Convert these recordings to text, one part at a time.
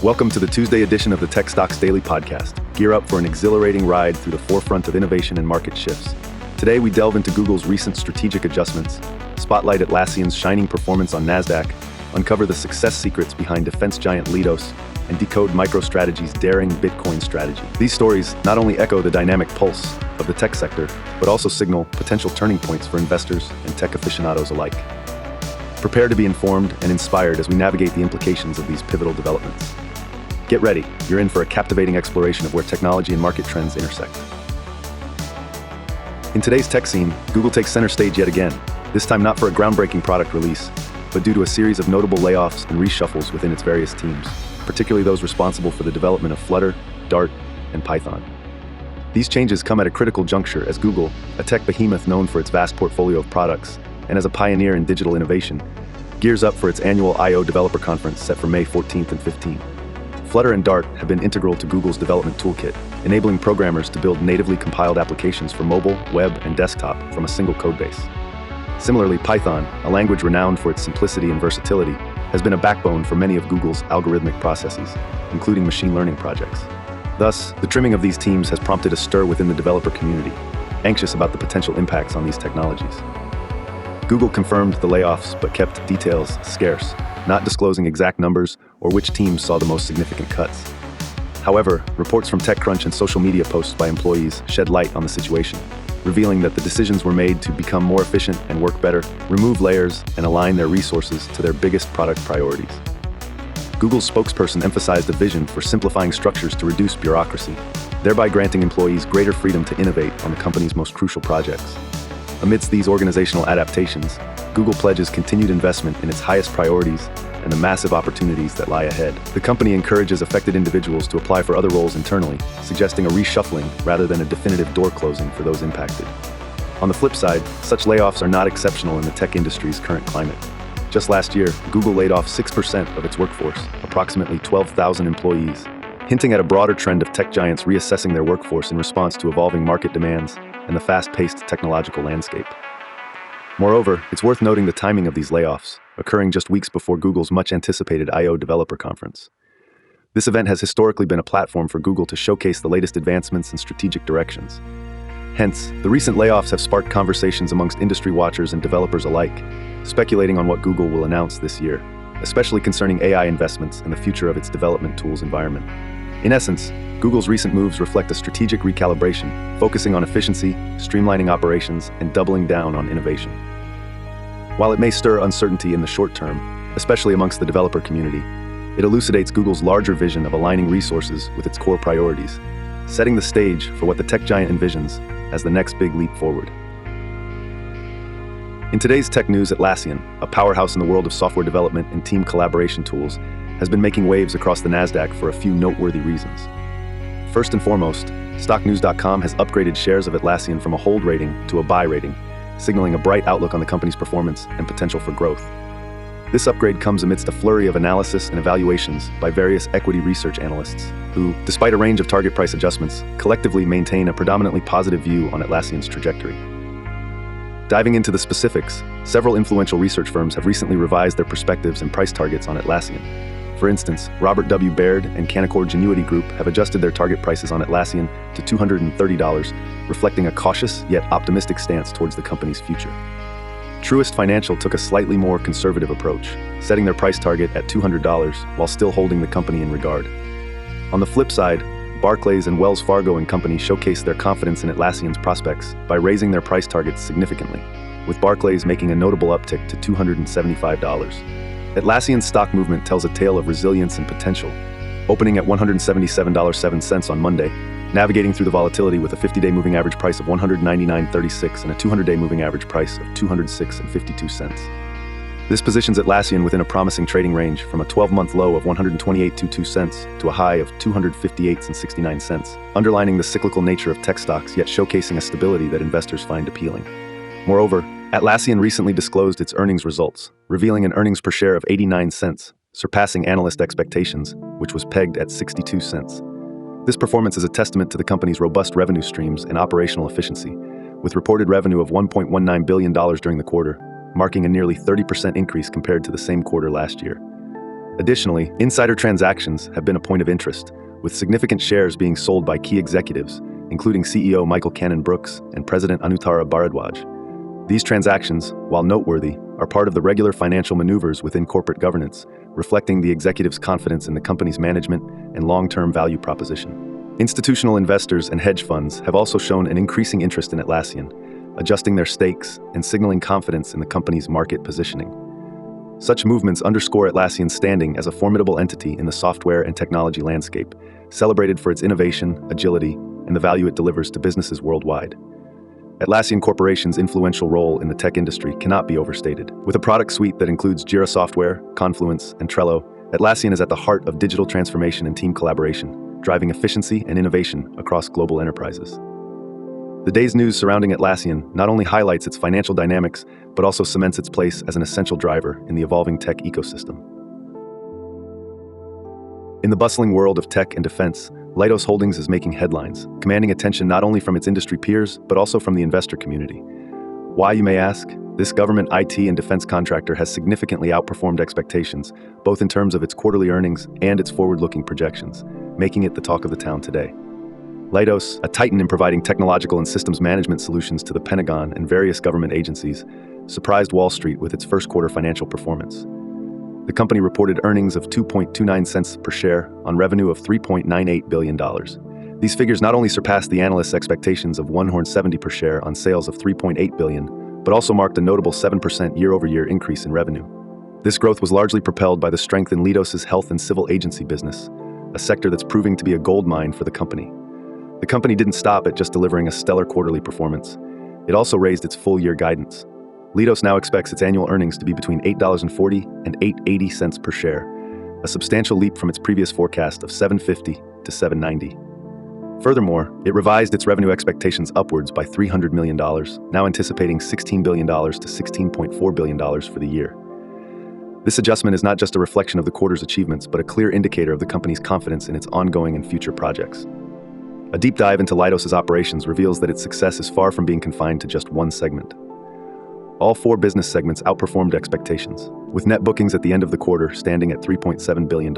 Welcome to the Tuesday edition of the Tech Stocks Daily Podcast. Gear up for an exhilarating ride through the forefront of innovation and market shifts. Today, we delve into Google's recent strategic adjustments, spotlight Atlassian's shining performance on NASDAQ, uncover the success secrets behind defense giant Leidos, and decode MicroStrategy's daring Bitcoin strategy. These stories not only echo the dynamic pulse of the tech sector, but also signal potential turning points for investors and tech aficionados alike. Prepare to be informed and inspired as we navigate the implications of these pivotal developments. Get ready, you're in for a captivating exploration of where technology and market trends intersect. In today's tech scene, Google takes center stage yet again, this time not for a groundbreaking product release, but due to a series of notable layoffs and reshuffles within its various teams, particularly those responsible for the development of Flutter, Dart, and Python. These changes come at a critical juncture as Google, a tech behemoth known for its vast portfolio of products, and as a pioneer in digital innovation, gears up for its annual I/O Developer Conference set for May 14th and 15th. Flutter and Dart have been integral to Google's development toolkit, enabling programmers to build natively compiled applications for mobile, web, and desktop from a single codebase. Similarly, Python, a language renowned for its simplicity and versatility, has been a backbone for many of Google's algorithmic processes, including machine learning projects. Thus, the trimming of these teams has prompted a stir within the developer community, anxious about the potential impacts on these technologies. Google confirmed the layoffs but kept details scarce, not disclosing exact numbers or which teams saw the most significant cuts. However, reports from TechCrunch and social media posts by employees shed light on the situation, revealing that the decisions were made to become more efficient and work better, remove layers, and align their resources to their biggest product priorities. Google's spokesperson emphasized a vision for simplifying structures to reduce bureaucracy, thereby granting employees greater freedom to innovate on the company's most crucial projects. Amidst these organizational adaptations, Google pledges continued investment in its highest priorities and the massive opportunities that lie ahead. The company encourages affected individuals to apply for other roles internally, suggesting a reshuffling rather than a definitive door closing for those impacted. On the flip side, such layoffs are not exceptional in the tech industry's current climate. Just last year, Google laid off 6% of its workforce, approximately 12,000 employees, hinting at a broader trend of tech giants reassessing their workforce in response to evolving market demands and the fast-paced technological landscape. Moreover, it's worth noting the timing of these layoffs, occurring just weeks before Google's much-anticipated I/O Developer Conference. This event has historically been a platform for Google to showcase the latest advancements and strategic directions. Hence, the recent layoffs have sparked conversations amongst industry watchers and developers alike, speculating on what Google will announce this year, especially concerning AI investments and the future of its development tools environment. In essence, Google's recent moves reflect a strategic recalibration, focusing on efficiency, streamlining operations, and doubling down on innovation. While it may stir uncertainty in the short term, especially amongst the developer community, it elucidates Google's larger vision of aligning resources with its core priorities, setting the stage for what the tech giant envisions as the next big leap forward. In today's tech news, Atlassian, a powerhouse in the world of software development and team collaboration tools, has been making waves across the NASDAQ for a few noteworthy reasons. First and foremost, StockNews.com has upgraded shares of Atlassian from a hold rating to a buy rating, signaling a bright outlook on the company's performance and potential for growth. This upgrade comes amidst a flurry of analysis and evaluations by various equity research analysts, who, despite a range of target price adjustments, collectively maintain a predominantly positive view on Atlassian's trajectory. Diving into the specifics, several influential research firms have recently revised their perspectives and price targets on Atlassian. For instance, Robert W. Baird and Canaccord Genuity Group have adjusted their target prices on Atlassian to $230, reflecting a cautious yet optimistic stance towards the company's future. Truist Financial took a slightly more conservative approach, setting their price target at $200 while still holding the company in regard. On the flip side, Barclays and Wells Fargo and Company showcased their confidence in Atlassian's prospects by raising their price targets significantly, with Barclays making a notable uptick to $275. Atlassian's stock movement tells a tale of resilience and potential, opening at $177.07 on Monday, navigating through the volatility with a 50-day moving average price of $199.36 and a 200-day moving average price of $206.52. This positions Atlassian within a promising trading range from a 12-month low of $128.22 to a high of $258.69, underlining the cyclical nature of tech stocks yet showcasing a stability that investors find appealing. Moreover, Atlassian recently disclosed its earnings results, revealing an earnings per share of 89 cents, surpassing analyst expectations, which was pegged at 62 cents. This performance is a testament to the company's robust revenue streams and operational efficiency, with reported revenue of $1.19 billion during the quarter, marking a nearly 30% increase compared to the same quarter last year. Additionally, insider transactions have been a point of interest, with significant shares being sold by key executives, including CEO Michael Cannon-Brookes and President Anutara Bharadwaj. These transactions, while noteworthy, are part of the regular financial maneuvers within corporate governance, reflecting the executive's confidence in the company's management and long-term value proposition. Institutional investors and hedge funds have also shown an increasing interest in Atlassian, adjusting their stakes and signaling confidence in the company's market positioning. Such movements underscore Atlassian's standing as a formidable entity in the software and technology landscape, celebrated for its innovation, agility, and the value it delivers to businesses worldwide. Atlassian Corporation's influential role in the tech industry cannot be overstated. With a product suite that includes Jira Software, Confluence, and Trello, Atlassian is at the heart of digital transformation and team collaboration, driving efficiency and innovation across global enterprises. The day's news surrounding Atlassian not only highlights its financial dynamics, but also cements its place as an essential driver in the evolving tech ecosystem. In the bustling world of tech and defense, Leidos Holdings is making headlines, commanding attention not only from its industry peers, but also from the investor community. Why, you may ask? This government IT and defense contractor has significantly outperformed expectations, both in terms of its quarterly earnings and its forward-looking projections, making it the talk of the town today. Leidos, a titan in providing technological and systems management solutions to the Pentagon and various government agencies, surprised Wall Street with its first quarter financial performance. The company reported earnings of 2.29 cents per share on revenue of $3.98 billion. These figures not only surpassed the analysts' expectations of $1.70 per share on sales of $3.8 billion, but also marked a notable 7% year-over-year increase in revenue. This growth was largely propelled by the strength in Leidos' health and civil agency business, a sector that's proving to be a goldmine for the company. The company didn't stop at just delivering a stellar quarterly performance. It also raised its full-year guidance. Leidos now expects its annual earnings to be between $8.40 and $8.80 cents per share, a substantial leap from its previous forecast of $7.50 to $7.90. Furthermore, it revised its revenue expectations upwards by $300 million, now anticipating $16 billion to $16.4 billion for the year. This adjustment is not just a reflection of the quarter's achievements, but a clear indicator of the company's confidence in its ongoing and future projects. A deep dive into Leidos' operations reveals that its success is far from being confined to just one segment. All four business segments outperformed expectations, with net bookings at the end of the quarter standing at $3.7 billion.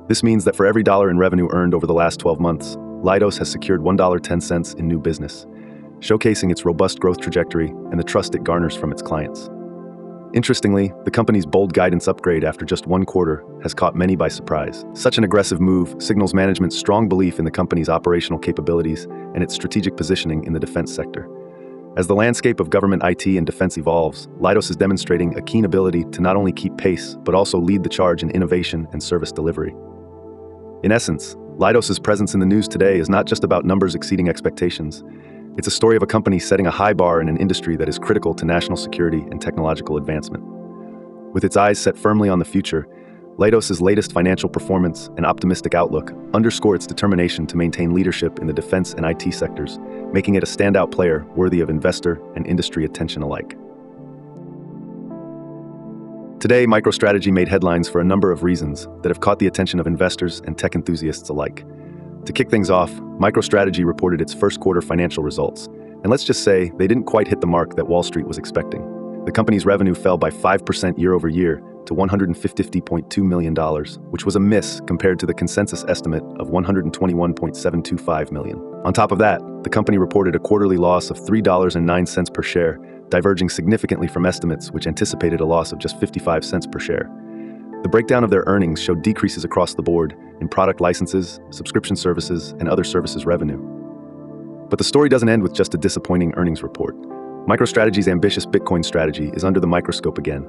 This means that for every dollar in revenue earned over the last 12 months, Leidos has secured $1.10 in new business, showcasing its robust growth trajectory and the trust it garners from its clients. Interestingly, the company's bold guidance upgrade after just one quarter has caught many by surprise. Such an aggressive move signals management's strong belief in the company's operational capabilities and its strategic positioning in the defense sector. As the landscape of government IT and defense evolves, Leidos is demonstrating a keen ability to not only keep pace, but also lead the charge in innovation and service delivery. In essence, Leidos' presence in the news today is not just about numbers exceeding expectations. It's a story of a company setting a high bar in an industry that is critical to national security and technological advancement. With its eyes set firmly on the future, Leidos' latest financial performance and optimistic outlook underscore its determination to maintain leadership in the defense and IT sectors, making it a standout player worthy of investor and industry attention alike. Today, MicroStrategy made headlines for a number of reasons that have caught the attention of investors and tech enthusiasts alike. To kick things off, MicroStrategy reported its first quarter financial results, and let's just say they didn't quite hit the mark that Wall Street was expecting. The company's revenue fell by 5% year-over-year to $150.2 million, which was a miss compared to the consensus estimate of $121.725 million. On top of that, the company reported a quarterly loss of $3.09 per share, diverging significantly from estimates which anticipated a loss of just 55 cents per share. The breakdown of their earnings showed decreases across the board in product licenses, subscription services, and other services revenue. But the story doesn't end with just a disappointing earnings report. MicroStrategy's ambitious Bitcoin strategy is under the microscope again.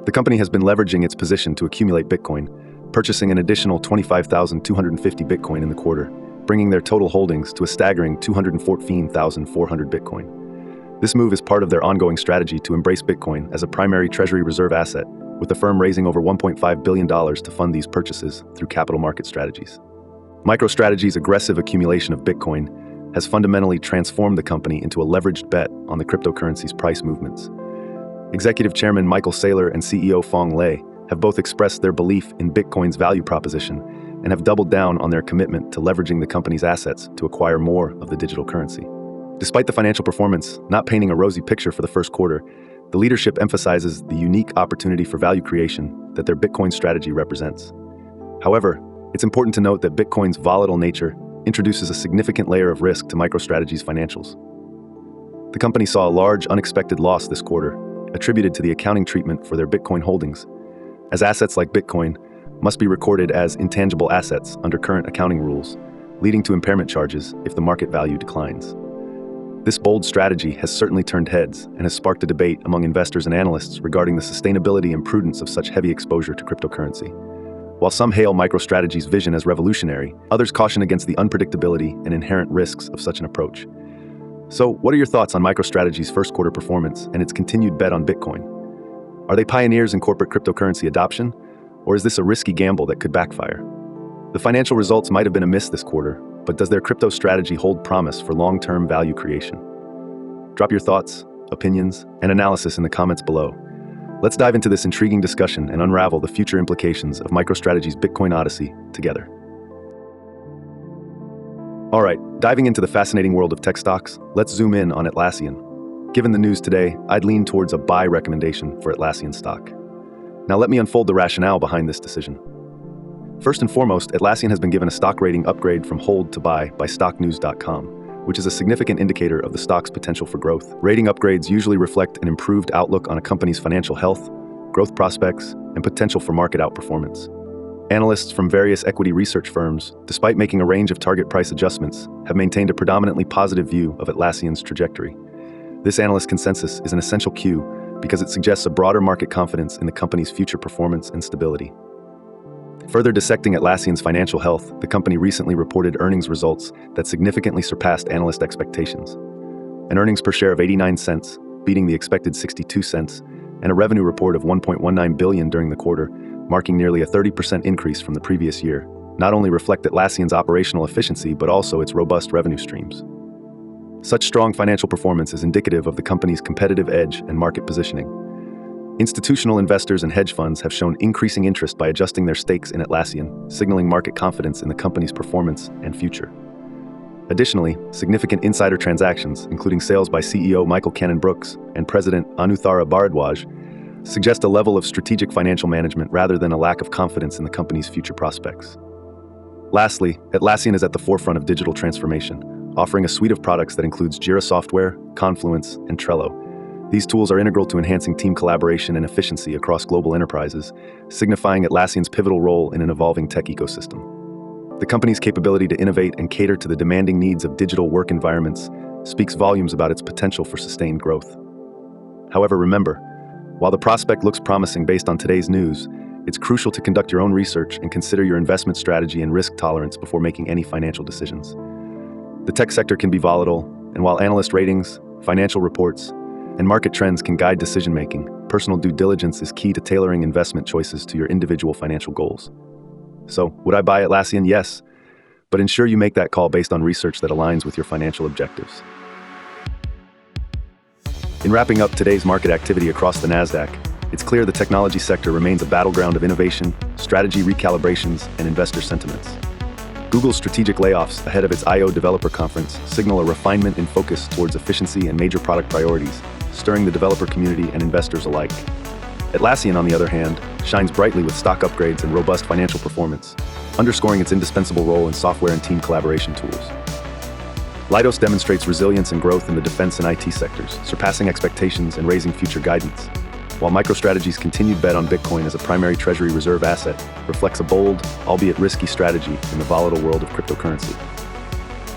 The company has been leveraging its position to accumulate Bitcoin, purchasing an additional 25,250 Bitcoin in the quarter, bringing their total holdings to a staggering 214,400 Bitcoin. This move is part of their ongoing strategy to embrace Bitcoin as a primary treasury reserve asset, with the firm raising over $1.5 billion to fund these purchases through capital market strategies. MicroStrategy's aggressive accumulation of Bitcoin has fundamentally transformed the company into a leveraged bet on the cryptocurrency's price movements. Executive Chairman Michael Saylor and CEO Phong Le have both expressed their belief in Bitcoin's value proposition and have doubled down on their commitment to leveraging the company's assets to acquire more of the digital currency. Despite the financial performance not painting a rosy picture for the first quarter, the leadership emphasizes the unique opportunity for value creation that their Bitcoin strategy represents. However, it's important to note that Bitcoin's volatile nature introduces a significant layer of risk to MicroStrategy's financials. The company saw a large, unexpected loss this quarter, attributed to the accounting treatment for their Bitcoin holdings, as assets like Bitcoin must be recorded as intangible assets under current accounting rules, leading to impairment charges if the market value declines. This bold strategy has certainly turned heads and has sparked a debate among investors and analysts regarding the sustainability and prudence of such heavy exposure to cryptocurrency. While some hail MicroStrategy's vision as revolutionary, others caution against the unpredictability and inherent risks of such an approach. So, what are your thoughts on MicroStrategy's first quarter performance and its continued bet on Bitcoin? Are they pioneers in corporate cryptocurrency adoption, or is this a risky gamble that could backfire? The financial results might have been a miss this quarter, but does their crypto strategy hold promise for long-term value creation? Drop your thoughts, opinions, and analysis in the comments below. Let's dive into this intriguing discussion and unravel the future implications of MicroStrategy's Bitcoin Odyssey together. All right, diving into the fascinating world of tech stocks, let's zoom in on Atlassian. Given the news today, I'd lean towards a buy recommendation for Atlassian stock. Now let me unfold the rationale behind this decision. First and foremost, Atlassian has been given a stock rating upgrade from hold to buy by stocknews.com, which is a significant indicator of the stock's potential for growth. Rating upgrades usually reflect an improved outlook on a company's financial health, growth prospects, and potential for market outperformance. Analysts from various equity research firms, despite making a range of target price adjustments, have maintained a predominantly positive view of Atlassian's trajectory. This analyst consensus is an essential cue because it suggests a broader market confidence in the company's future performance and stability. Further dissecting Atlassian's financial health, the company recently reported earnings results that significantly surpassed analyst expectations. An earnings per share of 89 cents, beating the expected 62 cents, and a revenue report of $1.19 billion during the quarter, marking nearly a 30% increase from the previous year, not only reflect Atlassian's operational efficiency but also its robust revenue streams. Such strong financial performance is indicative of the company's competitive edge and market positioning. Institutional investors and hedge funds have shown increasing interest by adjusting their stakes in Atlassian, signaling market confidence in the company's performance and future. Additionally, significant insider transactions, including sales by CEO Michael Cannon-Brookes and President Anuthara Bharadwaj, suggest a level of strategic financial management rather than a lack of confidence in the company's future prospects. Lastly, Atlassian is at the forefront of digital transformation, offering a suite of products that includes Jira software, Confluence, and Trello. These tools are integral to enhancing team collaboration and efficiency across global enterprises, signifying Atlassian's pivotal role in an evolving tech ecosystem. The company's capability to innovate and cater to the demanding needs of digital work environments speaks volumes about its potential for sustained growth. However, remember, while the prospect looks promising based on today's news, it's crucial to conduct your own research and consider your investment strategy and risk tolerance before making any financial decisions. The tech sector can be volatile, and while analyst ratings, financial reports, and market trends can guide decision-making, personal due diligence is key to tailoring investment choices to your individual financial goals. So, would I buy Atlassian? Yes, but ensure you make that call based on research that aligns with your financial objectives. In wrapping up today's market activity across the Nasdaq, it's clear the technology sector remains a battleground of innovation, strategy recalibrations, and investor sentiments. Google's strategic layoffs ahead of its I/O developer conference signal a refinement in focus towards efficiency and major product priorities, stirring the developer community and investors alike. Atlassian, on the other hand, shines brightly with stock upgrades and robust financial performance, underscoring its indispensable role in software and team collaboration tools. Leidos demonstrates resilience and growth in the defense and IT sectors, surpassing expectations and raising future guidance, while MicroStrategy's continued bet on Bitcoin as a primary treasury reserve asset reflects a bold, albeit risky strategy in the volatile world of cryptocurrency.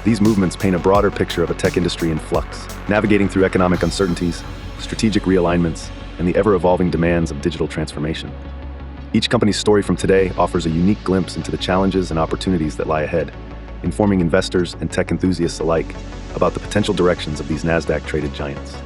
These movements paint a broader picture of a tech industry in flux, navigating through economic uncertainties, strategic realignments, and the ever-evolving demands of digital transformation. Each company's story from today offers a unique glimpse into the challenges and opportunities that lie ahead, informing investors and tech enthusiasts alike about the potential directions of these Nasdaq-traded giants.